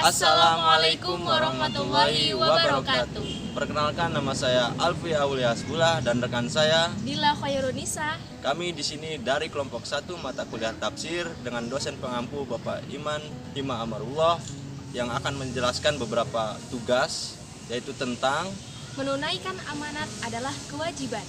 Assalamualaikum warahmatullahi wabarakatuh. Perkenalkan, nama saya Alfi Aulia Hasbullah dan rekan saya Dila Khairunisa. Kami di sini dari kelompok 1 mata kuliah tafsir dengan dosen pengampu Bapak Iman Hima Amarullah yang akan menjelaskan beberapa tugas, yaitu tentang menunaikan amanat adalah kewajiban.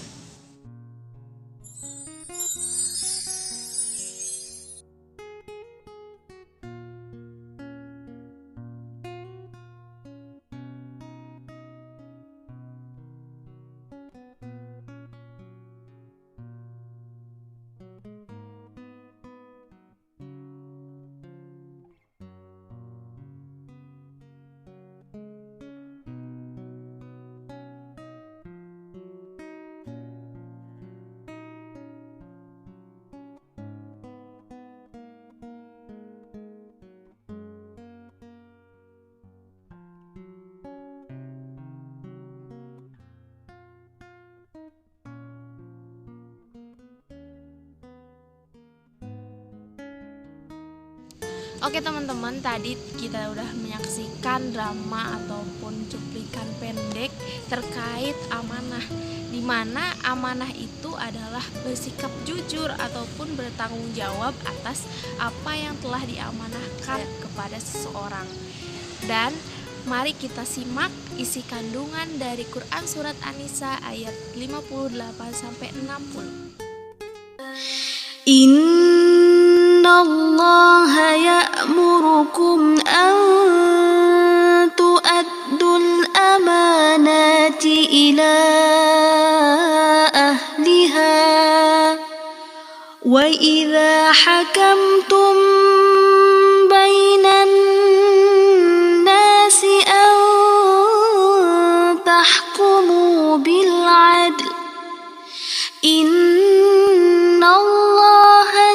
Oke teman-teman, tadi kita udah menyaksikan drama ataupun cuplikan pendek terkait amanah, di mana amanah itu adalah bersikap jujur ataupun bertanggung jawab atas apa yang telah diamanahkan kepada seseorang. Dan mari kita simak isi kandungan dari Quran Surat An-Nisa ayat 58-60. Innallaha ya'murukum an tu'addul amanati ila ahliha wa idza hakamtum bainan nasi an tahkumu bil 'adl. Innallaha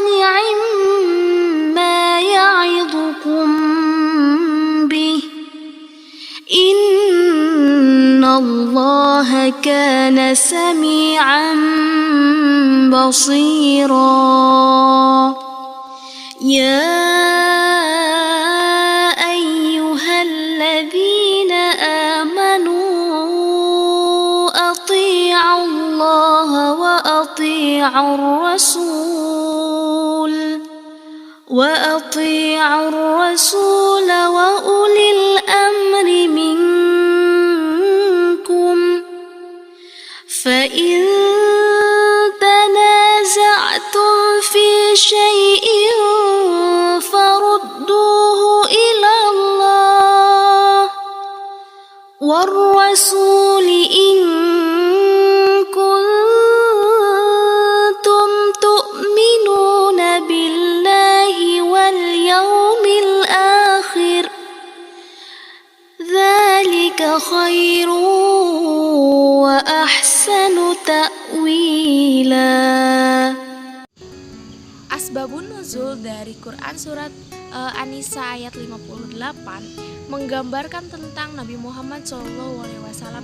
ni'ma ya'idukum bih. Innallaha kana sami'an basira. Ya ayyuhalladzina amanu وأطيعوا الرسول وأولي الأمر منكم فإن تنازعتم في شيء فردوه إلى الله والرسول إن كنتم تؤمنون بالله واليوم الآخر ذلك خير وأحسن تأويلا. Asbabun nuzul dari Quran Surat An-Nisa ayat 58 menggambarkan tentang Nabi Muhammad SAW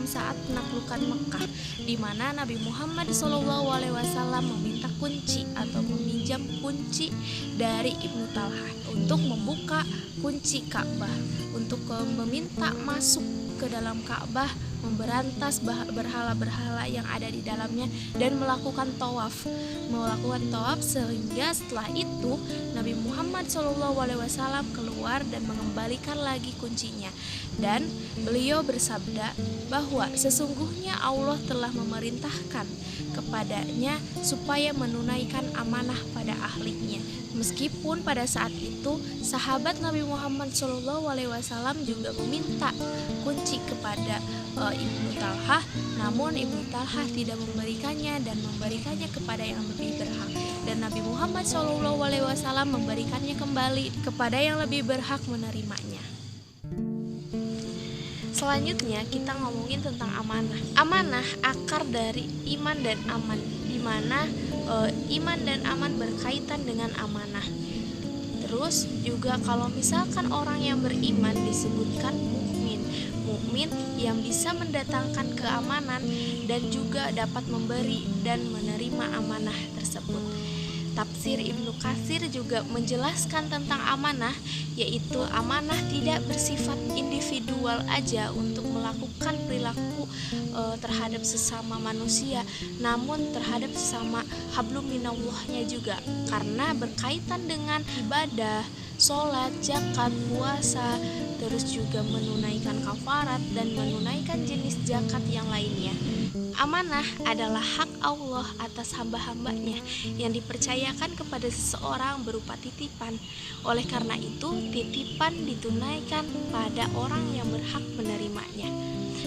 saat penaklukan Mekah, di mana Nabi Muhammad SAW meminta kunci atau meminjam kunci dari Ibnu Talhah untuk membuka kunci Ka'bah, untuk meminta masuk ke dalam Ka'bah, memberantas berhala-berhala yang ada di dalamnya dan melakukan tawaf sehingga setelah itu Nabi Muhammad SAW keluar dan mengembalikan lagi kuncinya, dan beliau bersabda bahwa sesungguhnya Allah telah memerintahkan kepadanya supaya menunaikan amanah pada ahlinya. Meskipun pada saat itu sahabat Nabi Muhammad SAW juga meminta kunci kepada Ibnu Talhah, namun Ibnu Talhah tidak memberikannya dan memberikannya kepada yang lebih berhak, dan Nabi Muhammad SAW memberikannya kembali kepada yang lebih berhak menerimanya. Selanjutnya kita ngomongin tentang amanah. Amanah akar dari iman dan aman, di mana iman dan aman berkaitan dengan amanah. Terus juga kalau misalkan orang yang beriman disebutkan mukmin yang bisa mendatangkan keamanan dan juga dapat memberi dan menerima amanah tersebut. Tafsir Ibnu Katsir juga menjelaskan tentang amanah, yaitu amanah tidak bersifat individual aja untuk melakukan perilaku terhadap sesama manusia, namun terhadap sesama hablum minallahnya juga, karena berkaitan dengan ibadah, sholat, zakat, puasa, terus juga menunaikan kafarat dan menunaikan jenis zakat yang lainnya. Amanah adalah hak Allah atas hamba-hambanya yang dipercayakan kepada seseorang berupa titipan. Oleh karena itu, titipan ditunaikan pada orang yang berhak menerimanya.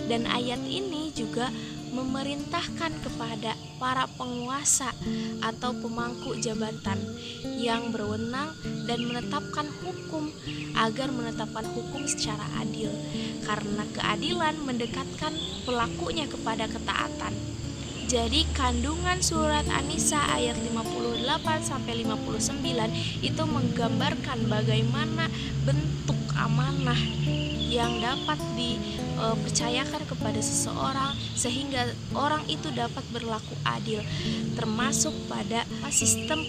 Dan ayat ini juga memerintahkan kepada para penguasa atau pemangku jabatan yang berwenang dan menetapkan hukum agar menetapkan hukum secara adil, karena keadilan mendekatkan pelakunya kepada ketaatan. Jadi kandungan surat An-Nisa ayat 58 sampai 59 itu menggambarkan bagaimana bentuk amanah yang dapat dipercayakan kepada seseorang sehingga orang itu dapat berlaku adil, termasuk pada sistem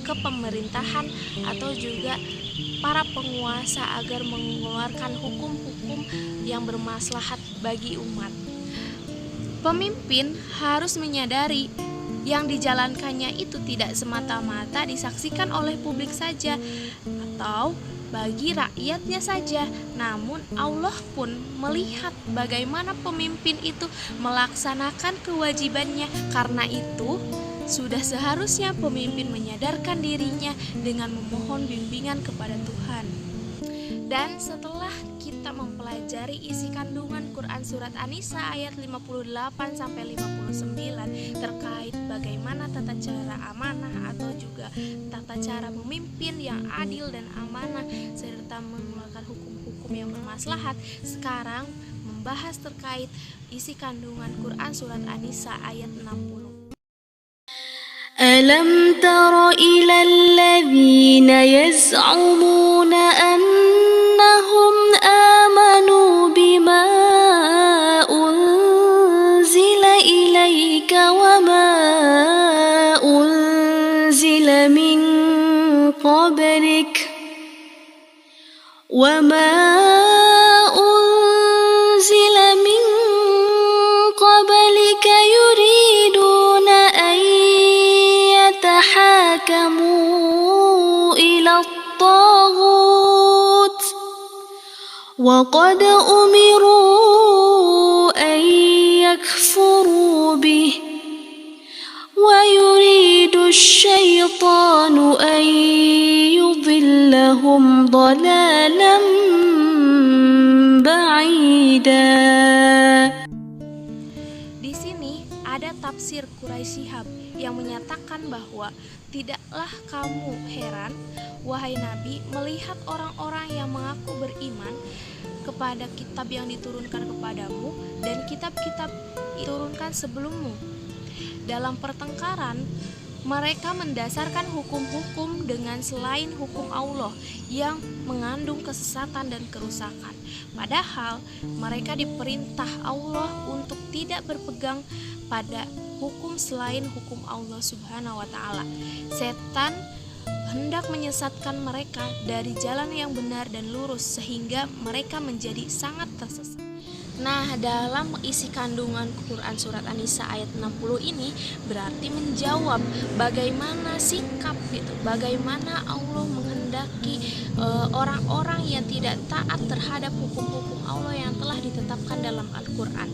kepemerintahan atau juga para penguasa agar mengeluarkan hukum-hukum yang bermaslahat bagi umat. Pemimpin harus menyadari yang dijalankannya itu tidak semata-mata disaksikan oleh publik saja atau bagi rakyatnya saja, namun Allah pun melihat bagaimana pemimpin itu melaksanakan kewajibannya. Karena itu, sudah seharusnya pemimpin menyadarkan dirinya dengan memohon bimbingan kepada Tuhan. Dan setelah kita mempelajari isi kandungan Quran surat An-Nisa ayat 58 sampai 59 terkait bagaimana tata cara amanah atau juga tata cara memimpin yang adil dan amanah serta mengeluarkan hukum-hukum yang bermaslahat, sekarang membahas terkait isi kandungan Quran surat An-Nisa ayat 60. ألم تر إلى الذين يزعمون أنهم آمنوا بما أنزل إليك وما أنزل من قبلك يريدون أن يتحاكموا إلى الطاغوت وقد أمروا أن يكفروا به ويريد الشيطان أن يضلهم ضلالا بعيدا. Di sini ada tafsir Quraisy Shihab yang menyatakan bahwa tidaklah kamu heran, wahai Nabi, melihat orang-orang yang mengaku beriman kepada kitab yang diturunkan kepadamu dan kitab-kitab diturunkan sebelummu. Dalam pertengkaran, mereka mendasarkan hukum-hukum dengan selain hukum Allah yang mengandung kesesatan dan kerusakan. Padahal mereka diperintah Allah untuk tidak berpegang pada hukum selain hukum Allah Subhanahu wa taala. Setan hendak menyesatkan mereka dari jalan yang benar dan lurus sehingga mereka menjadi sangat tersesat. Nah, dalam isi kandungan Quran surat An-Nisa ayat 60 ini berarti menjawab bagaimana sikap itu, bagaimana Allah menghendaki orang-orang yang tidak taat terhadap hukum-hukum Allah yang telah ditetapkan dalam Al-Quran.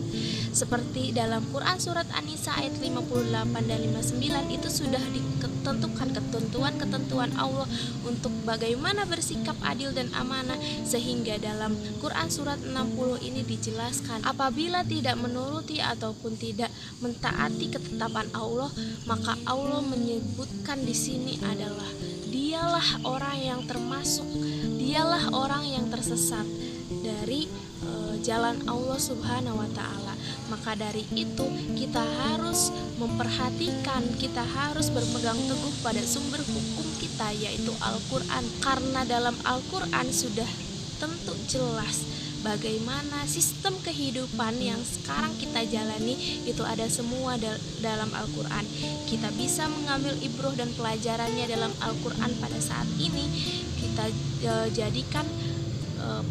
Seperti dalam Quran surat An-Nisa ayat 58 dan 59 itu sudah ditentukan ketentuan-ketentuan Allah untuk bagaimana bersikap adil dan amanah, sehingga dalam Quran surat 60 ini dijelaskan apabila tidak menuruti ataupun tidak mentaati ketetapan Allah, maka Allah menyebutkan di sini adalah dialah orang yang termasuk, dialah orang yang tersesat dari jalan Allah Subhanahu wa taala. Maka dari itu kita harus memperhatikan, kita harus berpegang teguh pada sumber hukum kita yaitu Al-Quran, karena dalam Al-Quran sudah tentu jelas bagaimana sistem kehidupan yang sekarang kita jalani itu ada semua dalam Al-Quran. Kita bisa mengambil ibroh dan pelajarannya dalam Al-Quran pada saat ini. Kita jadikan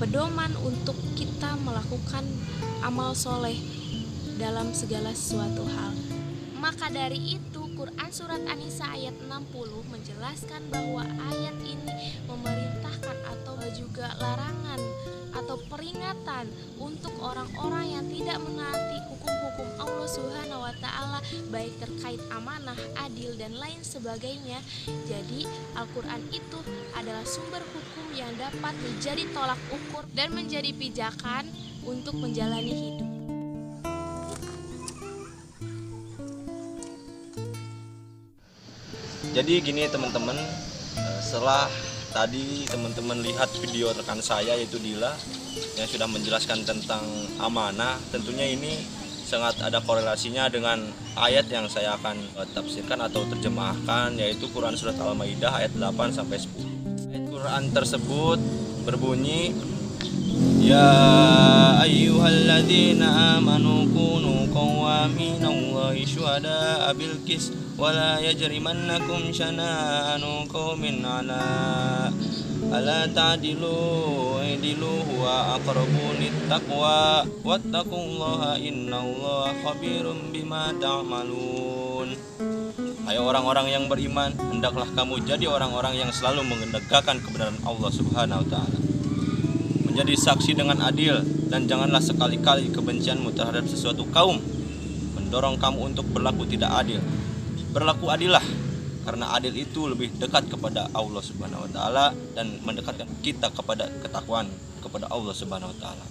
pedoman untuk kita melakukan amal soleh dalam segala sesuatu hal. Maka dari itu Quran Surat An-Nisa ayat 60 menjelaskan bahwa ayat ini memerintahkan atau juga larangan atau peringatan untuk orang-orang yang tidak menaati hukum-hukum Allah Subhanahu wa taala, baik terkait amanah, adil dan lain sebagainya. Jadi Al-Qur'an itu adalah sumber hukum yang dapat menjadi tolak ukur dan menjadi pijakan untuk menjalani hidup. Jadi gini teman-teman, setelah tadi teman-teman lihat video rekan saya yaitu Dila yang sudah menjelaskan tentang amanah, tentunya ini sangat ada korelasinya dengan ayat yang saya akan tafsirkan atau terjemahkan, yaitu Quran Surat Al-Maidah ayat 8 sampai 10. Ayat Quran tersebut berbunyi, Ya ayyuhalladzina amanu kunu qawwaminallahi syuhada'a bil qis wa la yajrimannakum syana'anu qaumin ala ta'dilu i'dilu huwa aqrabu littaqwa wattaqullaha innallaha khabirum bima ta'malun. Hai orang-orang yang beriman, hendaklah kamu jadi orang-orang yang selalu menegakkan kebenaran Allah Subhanahu wa taala, menjadi saksi dengan adil, dan janganlah sekali-kali kebencianmu terhadap sesuatu kaum mendorong kamu untuk berlaku tidak adil. Berlaku adillah, karena adil itu lebih dekat kepada Allah Subhanahu wa taala dan mendekatkan kita kepada ketakwaan kepada Allah Subhanahu wa taala.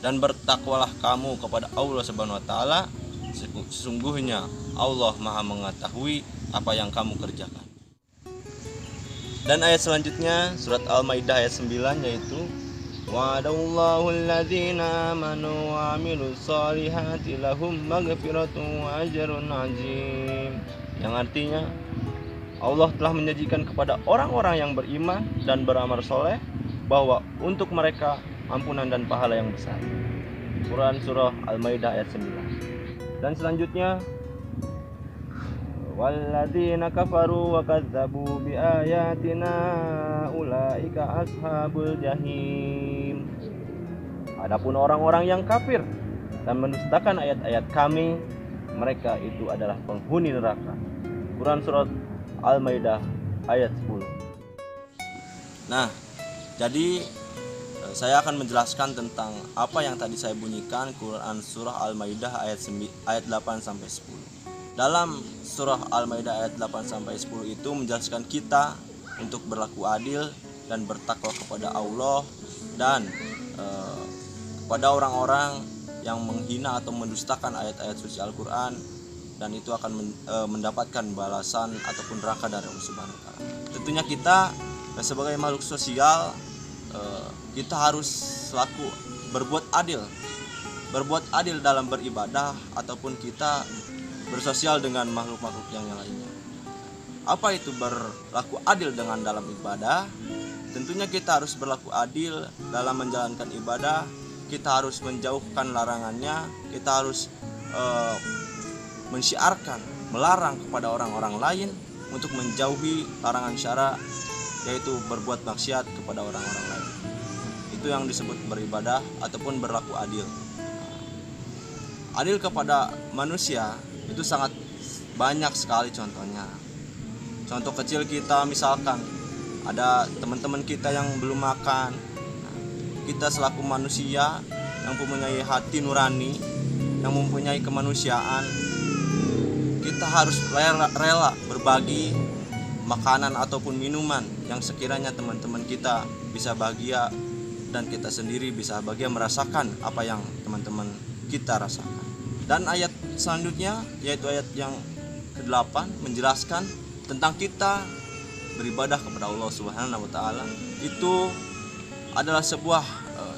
Dan bertakwalah kamu kepada Allah Subhanahu wa taala, sesungguhnya Allah Maha mengetahui apa yang kamu kerjakan. Dan ayat selanjutnya surat Al-Maidah ayat 9 yaitu Wa'adallahu alladhina amanu wa amilus solihati lahum maghfiratun wa ajrun azim. Yang artinya Allah telah menjanjikan kepada orang-orang yang beriman dan beramal soleh bahwa untuk mereka ampunan dan pahala yang besar. Quran surah Al-Maidah ayat 9. Dan selanjutnya walladzina kafaru wa kadzdzabu biayatina ulaika ashabul jahim. Adapun orang-orang yang kafir dan mendustakan ayat-ayat kami, mereka itu adalah penghuni neraka. Quran surat Al-Maidah ayat 10. Nah, jadi saya akan menjelaskan tentang apa yang tadi saya bunyikan, Quran surah Al-Maidah ayat 8 sampai 10. Dalam surah Al-Maidah ayat 8 sampai 10 itu menjelaskan kita untuk berlaku adil dan bertakwa kepada Allah dan kepada orang-orang yang menghina atau mendustakan ayat-ayat suci Al-Quran, dan itu akan mendapatkan balasan ataupun neraka dari Allah Subhanahu wa taala. Tentunya kita sebagai makhluk sosial, kita harus selalu berbuat adil dalam beribadah ataupun kita bersosial dengan makhluk-makhluk yang lainnya. Apa itu berlaku adil dengan dalam ibadah? Tentunya kita harus berlaku adil dalam menjalankan ibadah. Kita harus menjauhkan larangannya. Kita harus mensyiarkan, melarang kepada orang-orang lain untuk menjauhi larangan syara, yaitu berbuat maksiat kepada orang-orang lain. Itu yang disebut beribadah ataupun berlaku adil. Adil kepada manusia itu sangat banyak sekali contohnya. Contoh kecil kita misalkan ada teman-teman kita yang belum makan. Kita selaku manusia yang mempunyai hati nurani, yang mempunyai kemanusiaan, kita harus rela berbagi makanan ataupun minuman yang sekiranya teman-teman kita bisa bahagia dan kita sendiri bisa bahagia merasakan apa yang teman-teman kita rasakan. Dan ayat selanjutnya yaitu ayat yang ke-8 menjelaskan tentang kita beribadah kepada Allah Subhanahu wa taala. Itu adalah sebuah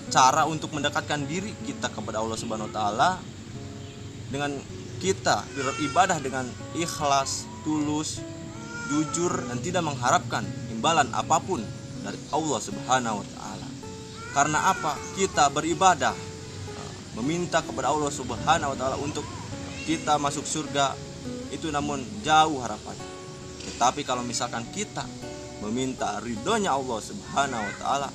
cara untuk mendekatkan diri kita kepada Allah Subhanahu wa taala dengan kita beribadah dengan ikhlas, tulus, jujur dan tidak mengharapkan imbalan apapun dari Allah Subhanahu wa taala. Karena apa? Kita beribadah, meminta kepada Allah Subhanahu wa taala untuk kita masuk surga, itu namun jauh harapannya. Tetapi kalau misalkan kita meminta ridhonya Allah Subhanahu wa taala,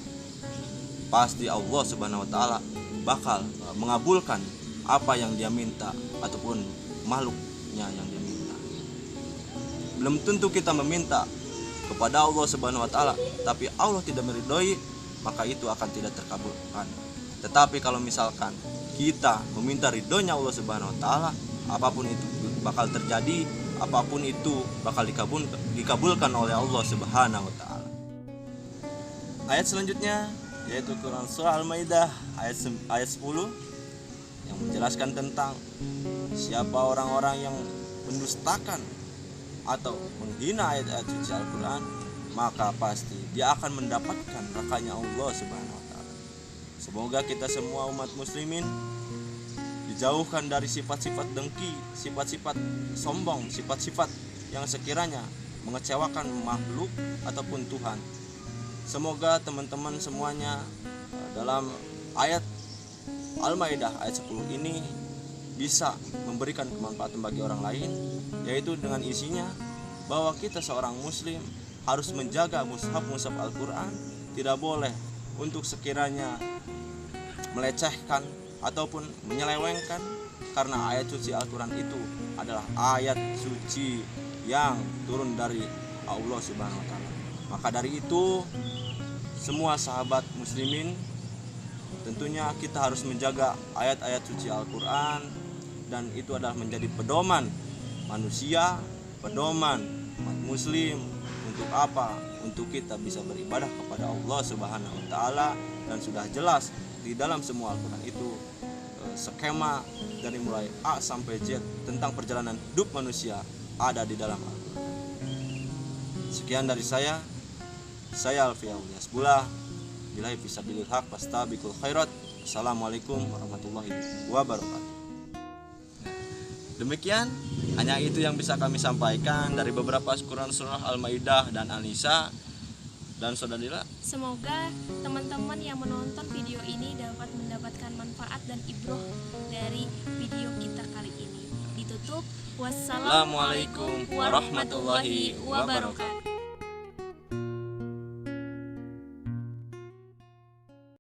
pasti Allah Subhanahu wa taala bakal mengabulkan apa yang dia minta ataupun makhluknya yang dia minta. Belum tentu kita meminta kepada Allah Subhanahu wa taala tapi Allah tidak meridhoi, maka itu akan tidak terkabulkan. Tetapi kalau misalkan kita meminta ridhonya Allah Subhanahu wa taala, apapun itu bakal terjadi, apapun itu bakal dikabulkan oleh Allah Subhanahu wa taala. Ayat selanjutnya yaitu Quran surah Al-Maidah ayat 10 yang menjelaskan tentang siapa orang-orang yang mendustakan atau menghina ayat-ayat suci Al-Quran, maka pasti dia akan mendapatkan nerakanya Allah Subhanahu wa taala. Semoga kita semua umat muslimin dijauhkan dari sifat-sifat dengki, sifat-sifat sombong, sifat-sifat yang sekiranya mengecewakan makhluk ataupun Tuhan. Semoga teman-teman semuanya dalam ayat Al-Maidah ayat 10 ini bisa memberikan kemanfaatan bagi orang lain, yaitu dengan isinya bahwa kita seorang muslim harus menjaga mushaf Al-Quran, tidak boleh untuk sekiranya melecehkan ataupun menyelewengkan, karena ayat suci Al-Quran itu adalah ayat suci yang turun dari Allah Subhanahu wa taala. Maka dari itu semua sahabat muslimin tentunya kita harus menjaga ayat-ayat suci Al-Quran, dan itu adalah menjadi pedoman manusia, pedoman umat muslim. Untuk apa? Untuk kita bisa beribadah kepada Allah Subhanahu wa taala. Dan sudah jelas di dalam semua Al-Quran itu skema dari mulai A sampai Z tentang perjalanan hidup manusia ada di dalam Al-Quran. Sekian dari saya Alfi Aulias Bula. Billahi fisabilil haq fastabiqul khairat. Assalamualaikum warahmatullahi wabarakatuh. Demikian hanya itu yang bisa kami sampaikan dari beberapa Quran surah Al-Maidah dan An-Nisa. Dan Saudara, Semoga teman-teman yang menonton video ini dapat mendapatkan manfaat dan ibroh dari video kita kali ini. Ditutup. Wassalamualaikum warahmatullahi wabarakatuh.